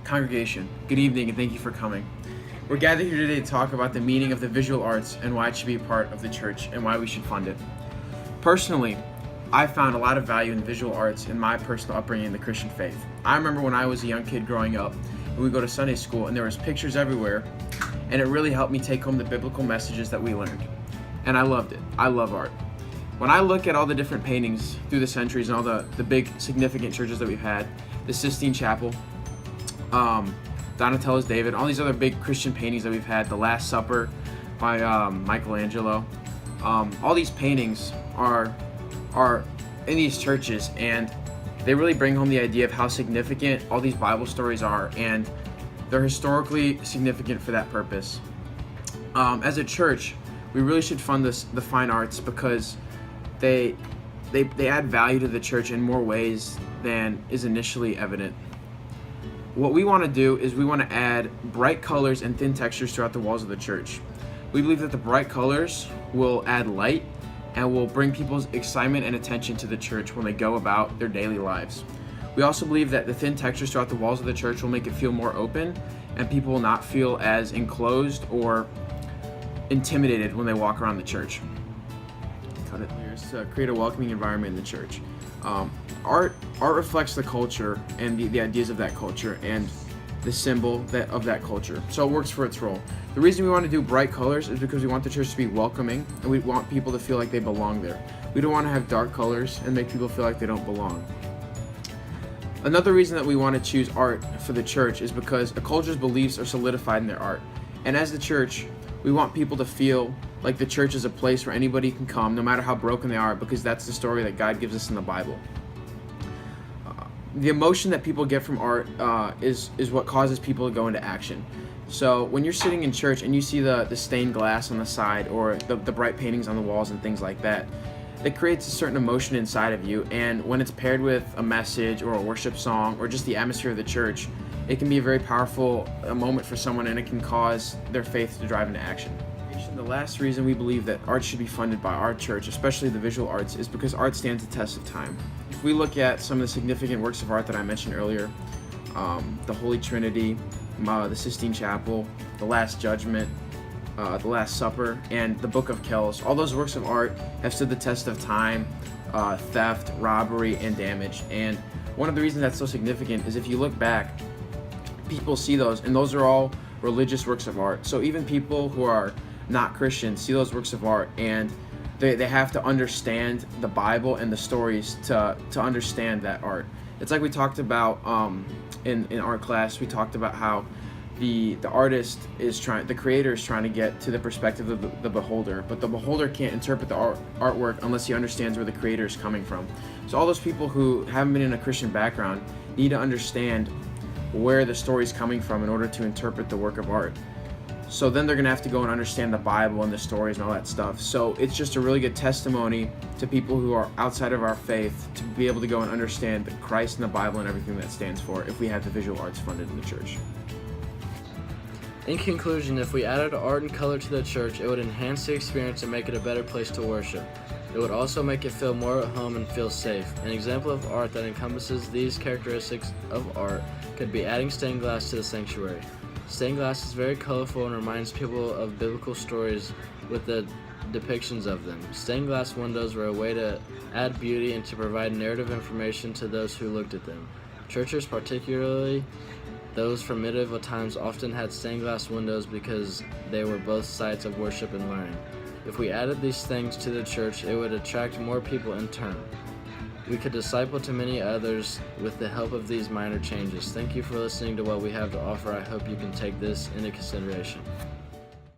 Congregation, good evening and thank you for coming. We're gathered here today to talk about the meaning of the visual arts and why it should be a part of the church and why we should fund it. Personally, I found a lot of value in visual arts in my personal upbringing in the Christian faith. I remember when I was a young kid growing up, we would go to Sunday school and there was pictures everywhere, and it really helped me take home the biblical messages that we learned. And I loved it. I love art. When I look at all the different paintings through the centuries and all the big significant churches that we've had, the Sistine Chapel, Donatello's David, all these other big Christian paintings that we've had, The Last Supper by Michelangelo, all these paintings are in these churches, and they really bring home the idea of how significant all these Bible stories are, and they're historically significant for that purpose. As a church, we really should fund the fine arts because they add value to the church in more ways than is initially evident. What we want to do is we want to add bright colors and thin textures throughout the walls of the church. We believe that the bright colors will add light and will bring people's excitement and attention to the church when they go about their daily lives. We also believe that the thin textures throughout the walls of the church will make it feel more open, and people will not feel as enclosed or intimidated when they walk around the church. Cut it. To create a welcoming environment in the church. Art reflects the culture and the ideas of that culture and the symbol of that culture. So it works for its role. The reason we want to do bright colors is because we want the church to be welcoming, and we want people to feel like they belong there. We don't want to have dark colors and make people feel like they don't belong. Another reason that we want to choose art for the church is because a culture's beliefs are solidified in their art. And as the church, we want people to feel like the church is a place where anybody can come, no matter how broken they are, because that's the story that God gives us in the Bible. The emotion that people get from art is what causes people to go into action. So when you're sitting in church and you see the stained glass on the side or the bright paintings on the walls and things like that, it creates a certain emotion inside of you, and when it's paired with a message or a worship song or just the atmosphere of the church, it can be a very powerful moment for someone, and it can cause their faith to drive into action. The last reason we believe that art should be funded by our church, especially the visual arts, is because art stands the test of time. If we look at some of the significant works of art that I mentioned earlier, the Holy Trinity, the Sistine Chapel, the Last Judgment, the Last Supper, and the Book of Kells, all those works of art have stood the test of time, theft, robbery, and damage. And one of the reasons that's so significant is if you look back, people see those, and those are all religious works of art. So even people who are not Christians see those works of art, and they have to understand the Bible and the stories to understand that art. It's like we talked about in art class. We talked about how the artist the creator is trying to get to the perspective of the beholder, but the beholder can't interpret the artwork unless he understands where the creator is coming from. So all those people who haven't been in a Christian background need to understand where the story is coming from in order to interpret the work of art. So then they're going to have to go and understand the Bible and the stories and all that stuff. So it's just a really good testimony to people who are outside of our faith to be able to go and understand Christ and the Bible and everything that stands for if we have the visual arts funded in the church. In conclusion, if we added art and color to the church, it would enhance the experience and make it a better place to worship. It would also make it feel more at home and feel safe. An example of art that encompasses these characteristics of art could be adding stained glass to the sanctuary. Stained glass is very colorful and reminds people of biblical stories with the depictions of them. Stained glass windows were a way to add beauty and to provide narrative information to those who looked at them. Churches, particularly those from medieval times, often had stained glass windows because they were both sites of worship and learning. If we added these things to the church, it would attract more people in turn. We could disciple to many others with the help of these minor changes. Thank you for listening to what we have to offer. I hope you can take this into consideration.